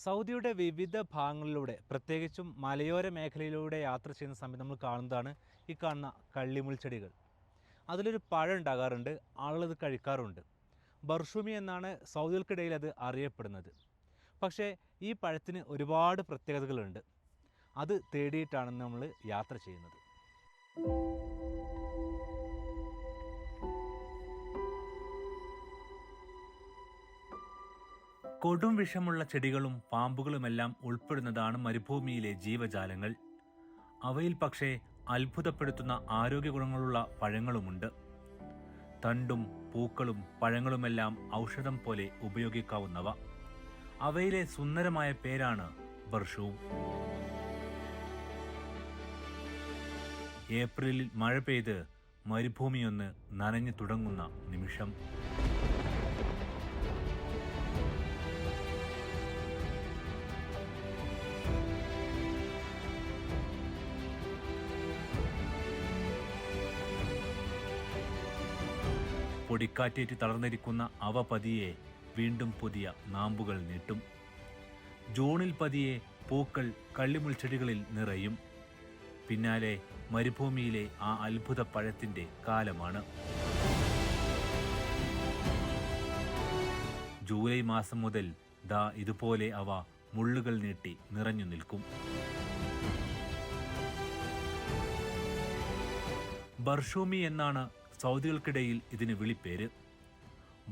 സൗദിയുടെ വിവിധ ഭാഗങ്ങളിലൂടെ പ്രത്യേകിച്ചും മലയോര മേഖലയിലൂടെ യാത്ര ചെയ്യുന്ന സമയത്ത് നമ്മൾ കാണുന്നതാണ് ഈ കാണുന്ന കള്ളിമുൾച്ചെടികൾ. അതിലൊരു പഴം ഉണ്ടാകാറുണ്ട്, ആളുകൾ കഴിക്കാറുണ്ട്. ബർഷൂമി എന്നാണ് സൗദികൾക്കിടയിൽ അത് അറിയപ്പെടുന്നത്. പക്ഷേ ഈ പഴത്തിന് ഒരുപാട് പ്രത്യേകതകളുണ്ട്. അത് തേടിയിട്ടാണ് നമ്മൾ യാത്ര ചെയ്യുന്നത്. കൊടും വിഷമുള്ള ചെടികളും പാമ്പുകളുമെല്ലാം ഉൾപ്പെടുന്നതാണ് മരുഭൂമിയിലെ ജീവജാലങ്ങൾ. അവയിൽ പക്ഷേ അത്ഭുതപ്പെടുത്തുന്ന ആരോഗ്യ ഗുണങ്ങളുള്ള പഴങ്ങളുമുണ്ട്. തണ്ടും പൂക്കളും പഴങ്ങളുമെല്ലാം ഔഷധം പോലെ ഉപയോഗിക്കാവുന്നവ. അവയിലെ സുന്ദരമായ പേരാണ് ബർഷൂം. ഏപ്രിലിൽ മഴ പെയ്ത് മരുഭൂമിയൊന്ന് നനഞ്ഞു തുടങ്ങുന്ന നിമിഷം. പൊടിക്കാറ്റേറ്റ് തളർന്നിരിക്കുന്ന അവ പതിയെ വീണ്ടും പുതിയ നാമ്പുകൾ നീട്ടും. ജൂണിൽ പതിയെ പൂക്കൾ കള്ളിമുൾച്ചെടികളിൽ നിറയും. പിന്നാലെ മരുഭൂമിയിലെ ആ അത്ഭുത പഴത്തിന്റെ കാലമാണ്. ജൂലൈ മാസം മുതൽ ദാ ഇതുപോലെ അവ മുള്ളുകൾ നീട്ടി നിറഞ്ഞു നിൽക്കും. ബർഷൂമി എന്നാണ് സൗദികൾക്കിടയിൽ ഇതിന് വിളിപ്പേര്.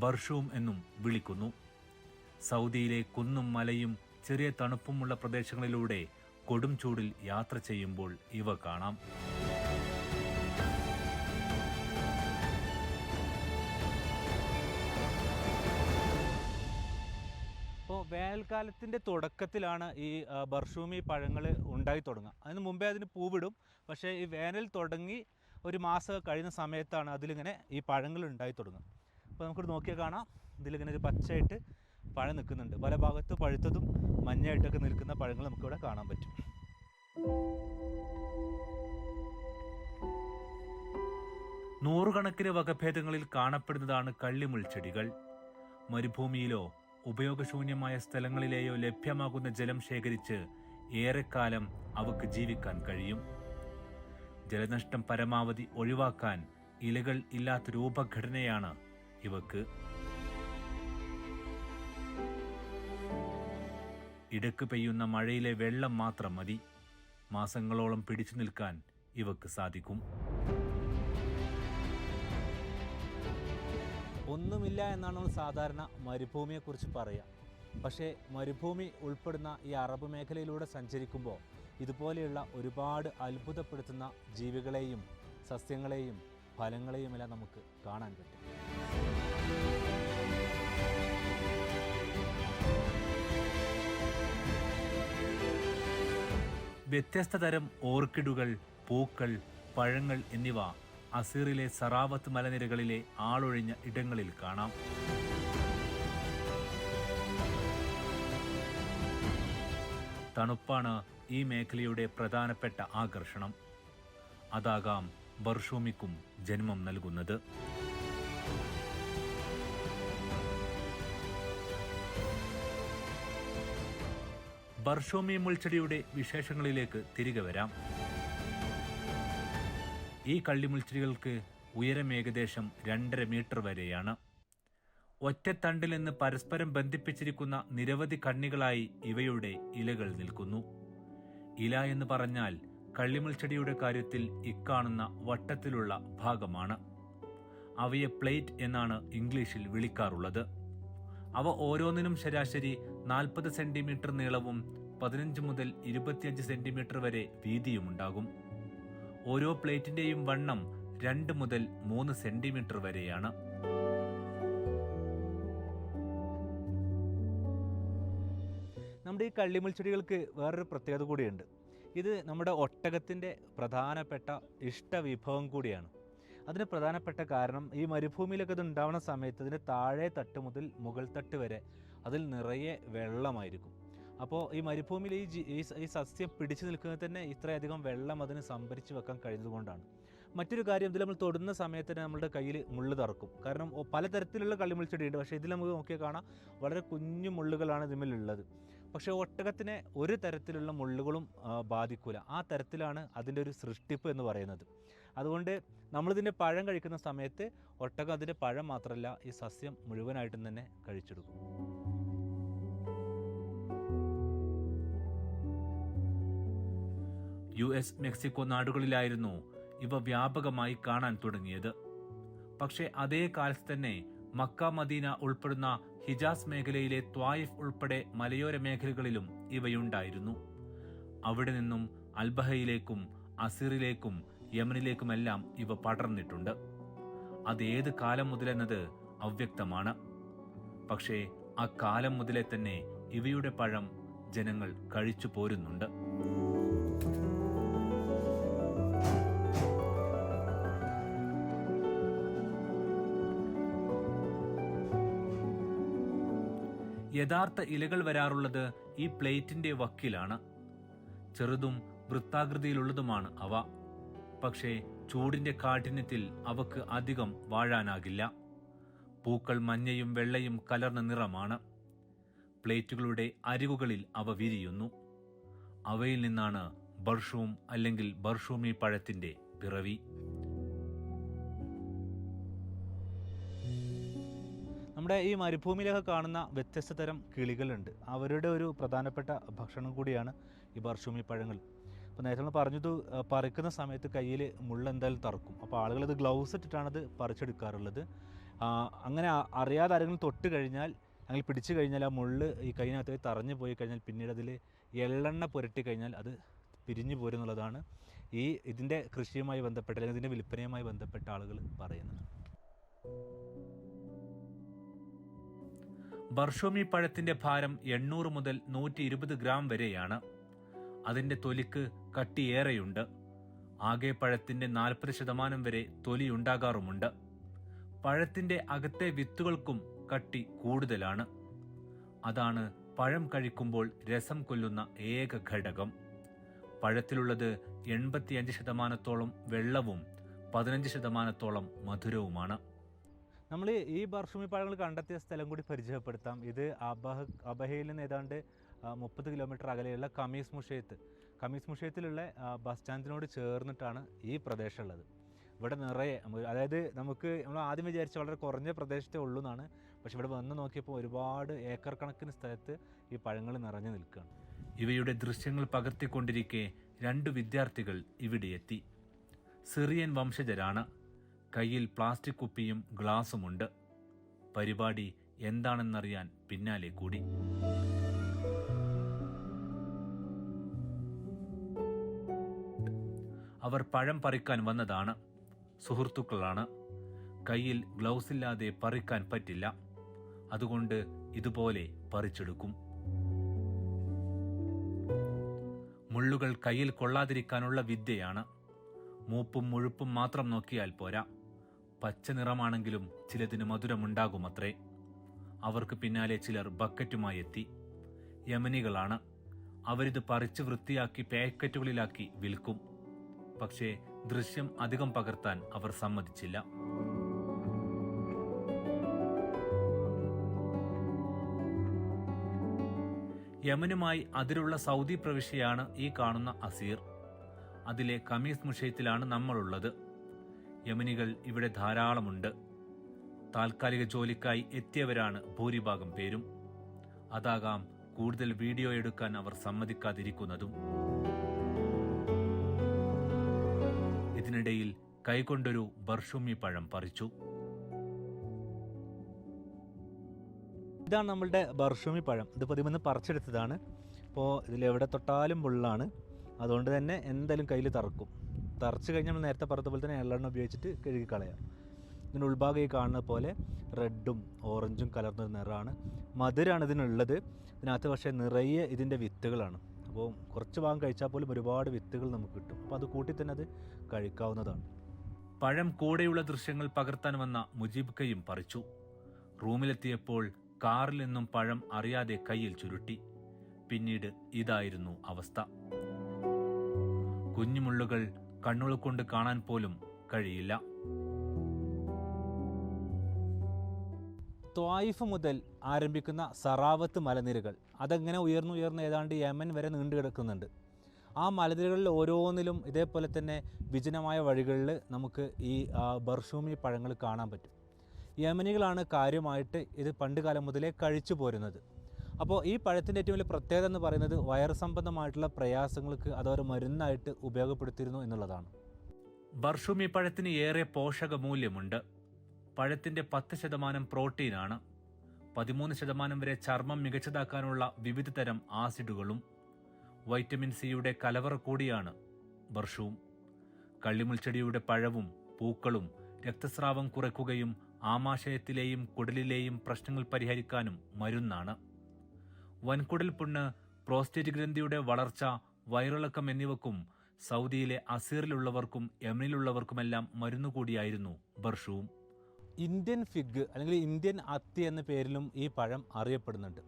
ബർഷൂം എന്നും വിളിക്കുന്നു. സൗദിയിലെ കുന്നും മലയും ചെറിയ തണുപ്പുമുള്ള പ്രദേശങ്ങളിലൂടെ കൊടും ചൂടിൽ യാത്ര ചെയ്യുമ്പോൾ ഇവ കാണാം. ഇപ്പോൾ വേനൽക്കാലത്തിൻ്റെ തുടക്കത്തിലാണ് ഈ ബർഷൂമി പഴങ്ങൾ ഉണ്ടായി തുടങ്ങുക. അതിന് മുമ്പേ അതിന് പൂവിടും. പക്ഷേ ഈ വേനൽ തുടങ്ങി ഒരു മാസം കഴിയുന്ന സമയത്താണ് അതിലിങ്ങനെ ഈ പഴങ്ങൾ ഉണ്ടായി തുടങ്ങുക. അപ്പോൾ നമുക്കിവിടെ നോക്കിയാൽ കാണാം, ഇതിലിങ്ങനെ ഒരു പച്ചയായിട്ട് പഴം നിൽക്കുന്നുണ്ട്. പല ഭാഗത്ത് പഴുത്തതും മഞ്ഞയായിട്ടൊക്കെ നിൽക്കുന്ന പഴങ്ങൾ നമുക്കിവിടെ കാണാൻ പറ്റും. നൂറുകണക്കിന് വകഭേദങ്ങളിൽ കാണപ്പെടുന്നതാണ് കള്ളിമുൾച്ചെടികൾ. മരുഭൂമിയിലോ ഉപയോഗശൂന്യമായ സ്ഥലങ്ങളിലെയോ ലഭ്യമാകുന്ന ജലം ശേഖരിച്ച് ഏറെക്കാലം അവക്ക് ജീവിക്കാൻ കഴിയും. ജലനഷ്ടം പരമാവധി ഒഴിവാക്കാൻ ഇലകൾ ഇല്ലാത്ത രൂപഘടനയാണ് ഇവക്ക്. ഇടക്ക് പെയ്യുന്ന മഴയിലെ വെള്ളം മാത്രം മതി. മാസങ്ങളോളം പിടിച്ചു നിൽക്കാൻ ഇവക്ക് സാധിക്കും. ഒന്നുമില്ല എന്നാണ് നമ്മൾ സാധാരണ മരുഭൂമിയെക്കുറിച്ച് പറയുക. പക്ഷേ മരുഭൂമി ഉൾപ്പെടുന്ന ഈ അറബ് മേഖലയിലൂടെ സഞ്ചരിക്കുമ്പോൾ ഇതുപോലെയുള്ള ഒരുപാട് അത്ഭുതപ്പെടുത്തുന്ന ജീവികളെയും സസ്യങ്ങളെയും ഫലങ്ങളെയുമെല്ലാം നമുക്ക് കാണാൻ പറ്റും. വ്യത്യസ്ത തരം ഓർക്കിഡുകൾ, പൂക്കൾ, പഴങ്ങൾ എന്നിവ അസീറിലെ സറാവത്ത് മലനിരകളിലെ ആളൊഴിഞ്ഞ ഇടങ്ങളിൽ കാണാം. തണുപ്പാണ് ഈ മേഖലയുടെ പ്രധാനപ്പെട്ട ആകർഷണം. അതാകാം ബർഷൂമിക്കും ജന്മം നൽകുന്നത്. ബർഷൂമി മുൾച്ചെടിയുടെ വിശേഷങ്ങളിലേക്ക് തിരികെ വരാം. ഈ കള്ളിമുൾച്ചെടികൾക്ക് ഉയരം ഏകദേശം 2.5 മീറ്റർ വരെയാണ്. ഒറ്റത്തണ്ടിൽ നിന്ന് പരസ്പരം ബന്ധിപ്പിച്ചിരിക്കുന്ന നിരവധി കണ്ണികളായി ഇവയുടെ ഇലകൾ നിൽക്കുന്നു. ഇല എന്ന് പറഞ്ഞാൽ കള്ളിമുൾച്ചെടിയുടെ കാര്യത്തിൽ ഇക്കാണുന്ന വട്ടത്തിലുള്ള ഭാഗമാണ്. അവയെ പ്ലേറ്റ് എന്നാണ് ഇംഗ്ലീഷിൽ വിളിക്കാറുള്ളത്. അവ ഓരോന്നിനും ശരാശരി 40 സെന്റിമീറ്റർ നീളവും 15 മുതൽ 25 സെന്റിമീറ്റർ വരെ വീതിയുമുണ്ടാകും. ഓരോ പ്ലേറ്റിന്റെയും വണ്ണം 2 മുതൽ 3 സെന്റിമീറ്റർ വരെയാണ്. നമ്മുടെ ഈ കള്ളിമുൾച്ചെടികൾക്ക് വേറൊരു പ്രത്യേകത കൂടിയുണ്ട്. ഇത് നമ്മുടെ ഒട്ടകത്തിൻ്റെ പ്രധാനപ്പെട്ട ഇഷ്ടവിഭവം കൂടിയാണ്. അതിന് പ്രധാനപ്പെട്ട കാരണം ഈ മരുഭൂമിയിലൊക്കെ ഇത് ഉണ്ടാവുന്ന സമയത്ത് ഇതിൻ്റെ താഴെ തട്ട് മുതൽ മുകൾ തട്ട് വരെ അതിൽ നിറയെ വെള്ളമായിരിക്കും. അപ്പോൾ ഈ മരുഭൂമിയിൽ ഈ സസ്യം പിടിച്ചു നിൽക്കുന്നത് തന്നെ ഇത്രയധികം വെള്ളം അതിന് സംഭരിച്ച് വെക്കാൻ കഴിയുന്നതുകൊണ്ടാണ്. മറ്റൊരു കാര്യം, ഇതിൽ നമ്മൾ തൊടുന്ന സമയത്ത് തന്നെ നമ്മുടെ കയ്യിൽ മുള്ള് തറക്കും. കാരണം പലതരത്തിലുള്ള കള്ളിമുൾച്ചെടിയുണ്ട്. പക്ഷേ ഇതിൽ നമുക്ക് നോക്കിയാൽ കാണാം വളരെ കുഞ്ഞു മുള്ളുകളാണ് ഇതിന്മേലുള്ളത്. പക്ഷേ ഒട്ടകത്തിനെ ഒരു തരത്തിലുള്ള മുള്ളുകളും ബാധിക്കില്ല. ആ തരത്തിലാണ് അതിൻ്റെ ഒരു സൃഷ്ടിപ്പ് എന്ന് പറയുന്നത്. അതുകൊണ്ട് നമ്മളിതിൻ്റെ പഴം കഴിക്കുന്ന സമയത്ത് ഒട്ടകം അതിൻ്റെ പഴം മാത്രമല്ല ഈ സസ്യം മുഴുവനായിട്ടും തന്നെ കഴിച്ചെടുക്കും. US, മെക്സിക്കോ നാടുകളിലായിരുന്നു ഇവ വ്യാപകമായി കാണാൻ തുടങ്ങിയത്. പക്ഷേ അതേ കാലത്ത് തന്നെ മക്ക, മദീന ഉൾപ്പെടുന്ന ഹിജാസ് മേഖലയിലെ ത്വായിഫ് ഉൾപ്പെടെ മലയോര മേഖലകളിലും ഇവയുണ്ടായിരുന്നു. അവിടെ നിന്നും അൽബഹയിലേക്കും അസീറിലേക്കും യമനിലേക്കുമെല്ലാം ഇവ പടർന്നിട്ടുണ്ട്. അതേത് കാലം മുതലെന്നത് അവ്യക്തമാണ്. പക്ഷേ ആ കാലം മുതലേ തന്നെ ഇവയുടെ പഴം ജനങ്ങൾ കഴിച്ചു പോരുന്നുണ്ട്. യഥാർത്ഥ ഇലകൾ വരാറുള്ളത് ഈ പ്ലേറ്റിന്റെ വക്കിലാണ്. ചെറുതും വൃത്താകൃതിയിലുള്ളതുമാണ് അവ. പക്ഷേ ചൂടിന്റെ കാഠിന്യത്തിൽ അവക്ക് അധികം വാഴാനാകില്ല. പൂക്കൾ മഞ്ഞയും വെള്ളയും കലർന്ന നിറമാണ്. പ്ലേറ്റുകളുടെ അരികുകളിൽ അവ വിരിയുന്നു. അവയിൽ നിന്നാണ് ബർഷൂം അല്ലെങ്കിൽ ബർഷൂമി പഴത്തിന്റെ പിറവി. നമ്മുടെ ഈ മരുഭൂമിയിലൊക്കെ കാണുന്ന വ്യത്യസ്ത തരം കിളികളുണ്ട്. അവരുടെ ഒരു പ്രധാനപ്പെട്ട ഭക്ഷണം കൂടിയാണ് ഈ ബർഷൂമി പഴങ്ങൾ. അപ്പോൾ നേരത്തെ നമ്മൾ പറഞ്ഞത് പറിക്കുന്ന സമയത്ത് കയ്യിൽ മുള്ള എന്തായാലും തറക്കും. അപ്പോൾ ആളുകൾ ഇത് ഗ്ലൗസ് ഇട്ടിട്ടാണ് ഇത് പറിച്ചെടുക്കാറുള്ളത്. അങ്ങനെ അറിയാതെ ആരെങ്കിലും തൊട്ട് കഴിഞ്ഞാൽ അല്ലെങ്കിൽ പിടിച്ചു കഴിഞ്ഞാൽ ആ മുള്ള് ഈ കൈയിനകത്ത് തറഞ്ഞു പോയി കഴിഞ്ഞാൽ പിന്നീട് അതിൽ എള്ളെണ്ണ പുരട്ടി കഴിഞ്ഞാൽ അത് പിരിഞ്ഞു പോരും എന്നുള്ളതാണ് ഇതിൻ്റെ കൃഷിയുമായി ബന്ധപ്പെട്ട് അല്ലെങ്കിൽ ഇതിൻ്റെ വിൽപ്പനയുമായി ബന്ധപ്പെട്ട ആളുകൾ പറയുന്നത്. ബർഷൂമി പഴത്തിന്റെ ഭാരം 800 മുതൽ 120 ഗ്രാം വരെയാണ്. അതിന്റെ തൊലിക്ക് കട്ടിയേറെയുണ്ട്. ആകെ പഴത്തിന്റെ 40% വരെ തൊലി ഉണ്ടാകാറുമുണ്ട്. പഴത്തിന്റെ അകത്തെ വിത്തുകൾക്കും കട്ടി കൂടുതലാണ്. അതാണ് പഴം കഴിക്കുമ്പോൾ രസം കൊല്ലുന്ന ഏക ഘടകം. പഴത്തിലുള്ളത് 85% വെള്ളവും 15% മധുരവുമാണ്. നമ്മൾ ഈ ബർഷൂമി പഴങ്ങൾ കണ്ടെത്തിയ സ്ഥലം കൂടി പരിചയപ്പെടുത്താം. ഇത് അബഹയിൽ നിന്ന് ഏതാണ്ട് 30 കിലോമീറ്റർ അകലെയുള്ള കമീസ് മുഷയത്തിലുള്ള ബസ് സ്റ്റാൻഡിനോട് ചേർന്നിട്ടാണ് ഈ പ്രദേശമുള്ളത്. ഇവിടെ നിറയെ അതായത് നമ്മൾ ആദ്യം വിചാരിച്ച വളരെ കുറഞ്ഞ പ്രദേശത്തേ ഉള്ളൂ എന്നാണ്. പക്ഷെ ഇവിടെ വന്ന് നോക്കിയപ്പോൾ ഒരുപാട് ഏക്കർ കണക്കിന് സ്ഥലത്ത് ഈ പഴങ്ങൾ നിറഞ്ഞു നിൽക്കുകയാണ്. ഇവയുടെ ദൃശ്യങ്ങൾ പകർത്തിക്കൊണ്ടിരിക്കെ 2 വിദ്യാർത്ഥികൾ ഇവിടെ എത്തി. സിറിയൻ വംശജരാണ്. കയ്യിൽ പ്ലാസ്റ്റിക് കുപ്പിയും ഗ്ലാസുമുണ്ട്. പരിപാടി എന്താണെന്നറിയാൻ പിന്നാലെ കൂടി. അവർ പഴം പറിക്കാൻ വന്നതാണ്. സുഹൃത്തുക്കളാണ്. കയ്യിൽ ഗ്ലൗസ് ഇല്ലാതെ പറിക്കാൻ പറ്റില്ല. അതുകൊണ്ട് ഇതുപോലെ പറിച്ചെടുക്കും. മുള്ളുകൾ കയ്യിൽ കൊള്ളാതിരിക്കാനുള്ള വിദ്യയാണ്. മൂപ്പും മുഴുപ്പും മാത്രം നോക്കിയാൽ പോരാ. പച്ച നിറമാണെങ്കിലും ചിലതിന് മധുരമുണ്ടാകുമത്രേ. അവർക്ക് പിന്നാലെ ചിലർ ബക്കറ്റുമായി എത്തി. യമനികളാണ്. അവരിത് പറിച്ച് വൃത്തിയാക്കി പാക്കറ്റുകളിലാക്കി വിൽക്കും. പക്ഷേ ദൃശ്യം അധികം പകർത്താൻ അവർ സമ്മതിച്ചില്ല. യമനുമായി അതിരുള്ള സൗദി പ്രവിശ്യയാണ് ഈ കാണുന്ന അസീർ. അതിലെ കമീസ് മുഷയത്തിലാണ് നമ്മളുള്ളത്. യമനികൾ ഇവിടെ ധാരാളമുണ്ട്. താൽക്കാലിക ജോലിക്കായി എത്തിയവരാണ് ഭൂരിഭാഗം പേരും. അതാകാം കൂടുതൽ വീഡിയോ എടുക്കാൻ അവർ സമ്മതിക്കാതിരിക്കുന്നതും. ഇതിനിടയിൽ കൈകൊണ്ടൊരു ബർഷൂമി പഴം പറിച്ചു. ഇതാണ് നമ്മളുടെ ബർഷൂമി പഴം. ഇത് പതിമൂന്ന് പറിച്ചെടുത്തതാണ്. അപ്പോൾ ഇതിലെവിടെ തൊട്ടാലും മുള്ളാണ്. അതുകൊണ്ട് തന്നെ എന്തായാലും കയ്യിൽ തറച്ച് കഴിഞ്ഞാൽ നമ്മൾ നേരത്തെ പറഞ്ഞ പോലെ തന്നെ എള്ളെണ്ണ ഉപയോഗിച്ചിട്ട് കഴുകി കളയാം. ഇതിൻ്റെ ഉൾഭാഗം ഈ കാണുന്ന പോലെ റെഡും ഓറഞ്ചും കലർന്നൊരു നിറമാണ്. മധുരമാണ് ഇതിനുള്ളത്. ഇതിനകത്ത് പക്ഷേ നിറയെ ഇതിൻ്റെ വിത്തുകളാണ്. അപ്പോൾ കുറച്ച് ഭാഗം കഴിച്ചാൽ പോലും ഒരുപാട് വിത്തുകൾ നമുക്ക് കിട്ടും. അപ്പോൾ അത് കൂട്ടി തന്നെ അത് കഴിക്കാവുന്നതാണ്. പഴം കൂടെയുള്ള ദൃശ്യങ്ങൾ പകർത്താൻ വന്ന മുജീബ് കയും പറിച്ചു. റൂമിലെത്തിയപ്പോൾ കാറിൽ നിന്നും പഴം അറിയാതെ കയ്യിൽ ചുരുട്ടി. പിന്നീട് ഇതായിരുന്നു അവസ്ഥ. കുഞ്ഞുമുള്ളുകൾ കണ്ണുകൾ കൊണ്ട് കാണാൻ പോലും കഴിയില്ല. ത്വായിഫ് മുതൽ ആരംഭിക്കുന്ന സറാവത്ത് മലനിരകൾ അതങ്ങനെ ഉയർന്ന് ഏതാണ്ട് യമൻ വരെ നീണ്ടു കിടക്കുന്നുണ്ട്. ആ മലനിരകളിൽ ഓരോന്നിലും ഇതേപോലെ തന്നെ വിജനമായ വഴികളിൽ നമുക്ക് ഈ ബർഷൂമി പഴങ്ങൾ കാണാൻ പറ്റും. യമനികളാണ് കാര്യമായിട്ട് ഇത് പണ്ട് കാലം മുതലേ കഴിച്ചു പോരുന്നത്. അപ്പോൾ ഈ പഴത്തിൻ്റെ ഏറ്റവും വലിയ പ്രത്യേകത എന്ന് പറയുന്നത് വയറ് സംബന്ധമായിട്ടുള്ള പ്രയാസങ്ങൾക്ക് അതവർ മരുന്നായിട്ട് ഉപയോഗപ്പെടുത്തിയിരുന്നു എന്നുള്ളതാണ്. ബർഷൂമി പഴത്തിന് ഏറെ പോഷകമൂല്യമുണ്ട്. പഴത്തിൻ്റെ 10% പ്രോട്ടീനാണ്. 13% വരെ ചർമ്മം മികച്ചതാക്കാനുള്ള വിവിധ തരം ആസിഡുകളും വൈറ്റമിൻ സിയുടെ കലവറ കൂടിയാണ് ബർഷൂം. കള്ളിമുൾച്ചെടിയുടെ പഴവും പൂക്കളും രക്തസ്രാവം കുറയ്ക്കുകയും ആമാശയത്തിലെയും കുടലിലെയും പ്രശ്നങ്ങൾ പരിഹരിക്കാനും മരുന്നാണ്. വൻകുടൽ പുണ്ണ്, പ്രോസ്റ്റേറ്റ് ഗ്രന്ഥിയുടെ വളർച്ച, വയറിളക്കം എന്നിവക്കും സൗദിയിലെ അസീറിലുള്ളവർക്കും യമനിലുള്ളവർക്കുമെല്ലാം മരുന്നുകൂടിയായിരുന്നു ബർഷൂം. ഇന്ത്യൻ ഫിഗ് അല്ലെങ്കിൽ ഇന്ത്യൻ അത്തി എന്ന പേരിലും ഈ പഴം അറിയപ്പെടുന്നുണ്ട്.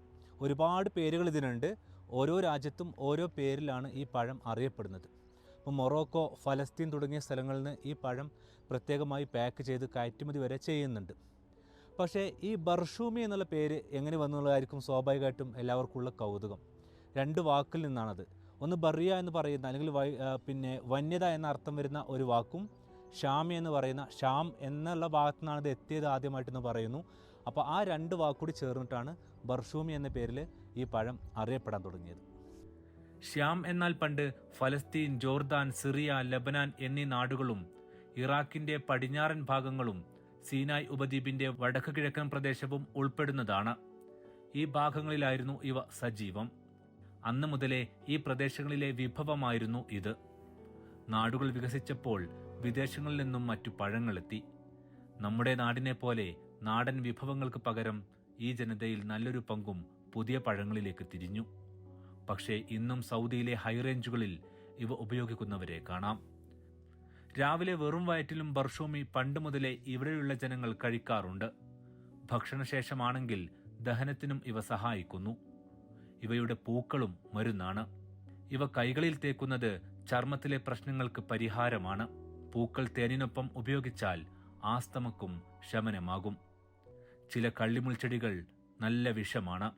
ഒരുപാട് പേരുകൾ ഇതിനുണ്ട്. ഓരോ രാജ്യത്തും ഓരോ പേരിലാണ് ഈ പഴം അറിയപ്പെടുന്നത്. ഇപ്പോൾ മൊറോക്കോ, ഫലസ്തീൻ തുടങ്ങിയ സ്ഥലങ്ങളിൽ നിന്ന് ഈ പഴം പ്രത്യേകമായി പാക്ക് ചെയ്ത് കയറ്റുമതി വരെ ചെയ്യുന്നുണ്ട്. പക്ഷേ ഈ ബർഷൂമി എന്നുള്ള പേര് എങ്ങനെ വന്നുള്ളതായിരിക്കും സ്വാഭാവികമായിട്ടും എല്ലാവർക്കുമുള്ള കൗതുകം. 2 വാക്കിൽ നിന്നാണത്. ഒന്ന് ബറിയ എന്ന് പറയുന്ന അല്ലെങ്കിൽ വന്യത എന്ന അർത്ഥം വരുന്ന ഒരു വാക്കും ഷാമി എന്ന് പറയുന്ന ഷാം എന്നുള്ള ഭാഗത്തു നിന്നാണ് ഇത് എത്തിയത് ആദ്യമായിട്ടെന്ന് പറയുന്നു. അപ്പോൾ ആ 2 വാക്കുകൂടി ചേർന്നിട്ടാണ് ബർഷൂമി എന്ന പേരിൽ ഈ പഴം അറിയപ്പെടാൻ തുടങ്ങിയത്. ഷ്യാം എന്നാൽ പണ്ട് ഫലസ്തീൻ, ജോർദാൻ, സിറിയ, ലബനാൻ എന്നീ നാടുകളും ഇറാഖിന്റെ പടിഞ്ഞാറൻ ഭാഗങ്ങളും സീനായ് ഉപദ്വീപിന്റെ വടക്ക് കിഴക്കൻ പ്രദേശവും ഉൾപ്പെടുന്നതാണ്. ഈ ഭാഗങ്ങളിലായിരുന്നു ഇവ സജീവം. അന്ന് മുതലേ ഈ പ്രദേശങ്ങളിലെ വിഭവമായിരുന്നു ഇത്. നാടുകൾ വികസിച്ചപ്പോൾ വിദേശങ്ങളിൽ നിന്നും മറ്റു പഴങ്ങളെത്തി. നമ്മുടെ നാടിനെ പോലെ നാടൻ വിഭവങ്ങൾക്ക് പകരം ഈ ജനതയിൽ നല്ലൊരു പങ്കും പുതിയ പഴങ്ങളിലേക്ക് തിരിഞ്ഞു. പക്ഷേ ഇന്നും സൗദിയിലെ ഹൈറേഞ്ചുകളിൽ ഇവ ഉപയോഗിക്കുന്നവരെ കാണാം. രാവിലെ വെറും വയറ്റിലും ബർഷൂമി പണ്ട് മുതലേ ഇവിടെയുള്ള ജനങ്ങൾ കഴിക്കാറുണ്ട്. ഭക്ഷണശേഷമാണെങ്കിൽ ദഹനത്തിനും ഇവ സഹായിക്കുന്നു. ഇവയുടെ പൂക്കളും മരുന്നാണ്. ഇവ കൈകളിൽ തേക്കുന്നത് ചർമ്മത്തിലെ പ്രശ്നങ്ങൾക്ക് പരിഹാരമാണ്. പൂക്കൾ തേനിനൊപ്പം ഉപയോഗിച്ചാൽ ആസ്തമക്കും ശമനമാകും. ചില കള്ളിമുൾച്ചെടികൾ നല്ല വിഷമാണ്.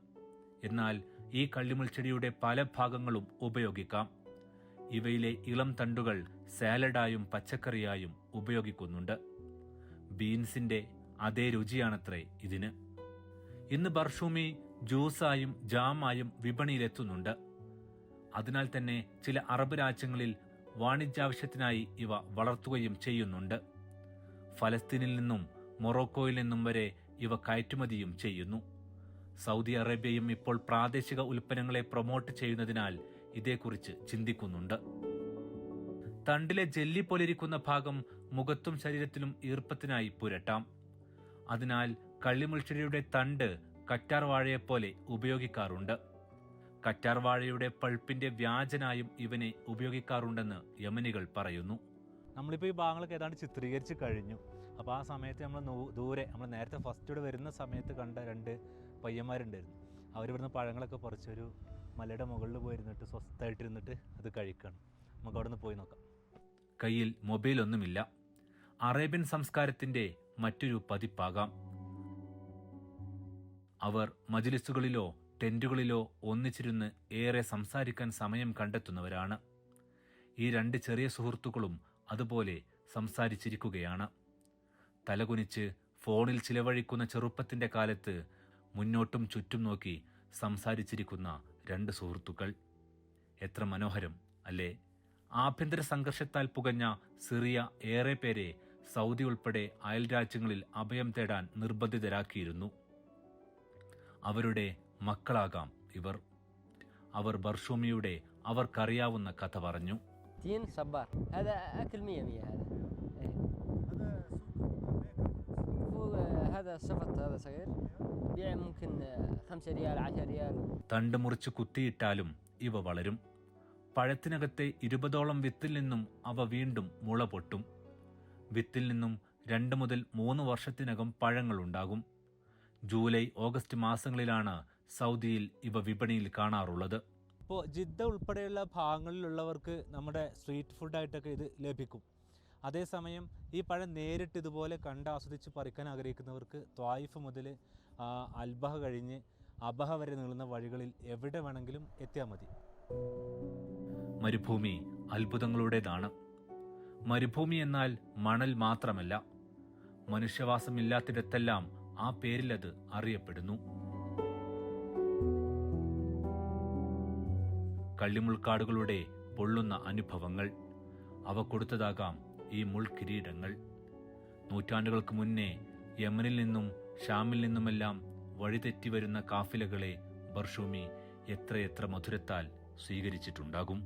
എന്നാൽ ഈ കള്ളിമുൾച്ചെടിയുടെ പല ഭാഗങ്ങളും ഉപയോഗിക്കാം. ഇവയിലെ ഇളം തണ്ടുകൾ സാലഡായും പച്ചക്കറിയായും ഉപയോഗിക്കുന്നുണ്ട്. ബീൻസിന്റെ അതേ രുചിയാണത്രേ ഇതിന്. ഇന്ന് ബർഷൂമി ജ്യൂസായും ജാമായും വിപണിയിലെത്തുന്നുണ്ട്. അതിനാൽ തന്നെ ചില അറബ് രാജ്യങ്ങളിൽ വാണിജ്യാവശ്യത്തിനായി ഇവ വളർത്തുകയും ചെയ്യുന്നുണ്ട്. ഫലസ്തീനിൽ നിന്നും മൊറോക്കോയിൽ നിന്നും വരെ ഇവ കയറ്റുമതിയും ചെയ്യുന്നു. സൗദി അറേബ്യയും ഇപ്പോൾ പ്രാദേശിക ഉൽപ്പന്നങ്ങളെ പ്രൊമോട്ട് ചെയ്യുന്നതിനാൽ ഇതേക്കുറിച്ച് ചിന്തിക്കുന്നുണ്ട്. തണ്ടിലെ ജെല്ലി പോലിരിക്കുന്ന ഭാഗം മുഖത്തും ശരീരത്തിലും ഈർപ്പത്തിനായി പുരട്ടാം. അതിനാൽ കള്ളിമുൾച്ചെടിയുടെ തണ്ട് കറ്റാർ വാഴയെപ്പോലെ ഉപയോഗിക്കാറുണ്ട്. കറ്റാർ വാഴയുടെ പൾപ്പിന്റെ വ്യാജനായും ഇവനെ ഉപയോഗിക്കാറുണ്ടെന്ന് യമനികൾ പറയുന്നു. നമ്മളിപ്പോൾ ഈ ഭാഗങ്ങളൊക്കെ ഏതാണ്ട് ചിത്രീകരിച്ച് കഴിഞ്ഞു. അപ്പോൾ ആ സമയത്ത് നമ്മൾ ദൂരെ നമ്മൾ നേരത്തെ ഫസ്റ്റ് വരുന്ന സമയത്ത് കണ്ട 2 പയ്യന്മാരുണ്ടായിരുന്നു. അവരിവിടുന്ന് പഴങ്ങളൊക്കെ പറിച്ചൊരു മലയുടെ മുകളിൽ പോയിരുന്നിട്ട് സ്വസ്ഥമായിട്ടിരുന്നിട്ട് അത് കഴിക്കണം. നമുക്ക് അവിടെ നിന്ന് പോയി നോക്കാം. കയ്യിൽ മൊബൈലൊന്നുമില്ല. അറേബ്യൻ സംസ്കാരത്തിന്റെ മറ്റൊരു പതിപ്പാകാം. അവർ മജ്ലിസുകളിലോ ടെന്റുകളിലോ ഒന്നിച്ചിരുന്ന് ഏറെ സംസാരിക്കാൻ സമയം കണ്ടെത്തുന്നവരാണ്. ഈ 2 ചെറിയ സുഹൃത്തുക്കളും അതുപോലെ സംസാരിച്ചിരിക്കുകയാണ്. തലകുനിച്ച് ഫോണിൽ ചിലവഴിക്കുന്ന ചെറുപ്പത്തിന്റെ കാലത്ത് മുന്നോട്ടും ചുറ്റും നോക്കി സംസാരിച്ചിരിക്കുന്ന 2 സുഹൃത്തുക്കൾ. എത്ര മനോഹരം അല്ലേ? ആഭ്യന്തര സംഘർഷത്താൽ പുകഞ്ഞ സിറിയ ഏറെ പേരെ സൗദി ഉൾപ്പെടെ അയൽ രാജ്യങ്ങളിൽ അഭയം തേടാൻ നിർബന്ധിതരാക്കിയിരുന്നു. അവരുടെ മക്കളാകാം ഇവർ. അവർ ബർഷൂമിയുടെ അവർക്കറിയാവുന്ന കഥ പറഞ്ഞു. തണ്ട് മുറിച്ച് കുത്തിയിട്ടാലും ഇവ വളരും. പഴത്തിനകത്തെ 20ഓളം വിത്തിൽ നിന്നും അവ വീണ്ടും മുള പൊട്ടും. വിത്തിൽ നിന്നും 2 മുതൽ 3 വർഷത്തിനകം പഴങ്ങളുണ്ടാകും. ജൂലൈ, ഓഗസ്റ്റ് മാസങ്ങളിലാണ് സൗദിയിൽ ഇവ വിപണിയിൽ കാണാറുള്ളത്. ഇപ്പോൾ ജിദ്ദ ഉൾപ്പെടെയുള്ള ഭാഗങ്ങളിലുള്ളവർക്ക് നമ്മുടെ സ്ട്രീറ്റ് ഫുഡായിട്ടൊക്കെ ഇത് ലഭിക്കും. അതേസമയം ഈ പഴം നേരിട്ട് ഇതുപോലെ കണ്ട് ആസ്വദിച്ച് പറിക്കാൻ ആഗ്രഹിക്കുന്നവർക്ക് ത്വായിഫ് മുതൽ അൽബഹ കഴിഞ്ഞ് അബഹ വരെ നീളുന്ന വഴികളിൽ എവിടെ വേണമെങ്കിലും എത്തിയാൽ മതി. മരുഭൂമി അത്ഭുതങ്ങളുടേതാണ്. മരുഭൂമി എന്നാൽ മണൽ മാത്രമല്ല, മനുഷ്യവാസമില്ലാത്തിടത്തെല്ലാം ആ പേരിൽ അത് അറിയപ്പെടുന്നു. കള്ളിമുൾക്കാടുകളുടെ പൊള്ളുന്ന അനുഭവങ്ങൾ, അവ കൊടുത്തതാകാം ഈ മുൾക്കിരീടങ്ങൾ. നൂറ്റാണ്ടുകൾക്ക് മുന്നേ യമനിൽ നിന്നും ഷാമിൽ നിന്നുമെല്ലാം വഴിതെറ്റി വരുന്ന കാഫിലകളെ ബർഷൂമി എത്രയെത്ര മധുരത്താൽ സ്വീകരിച്ചിട്ടുണ്ടാകും.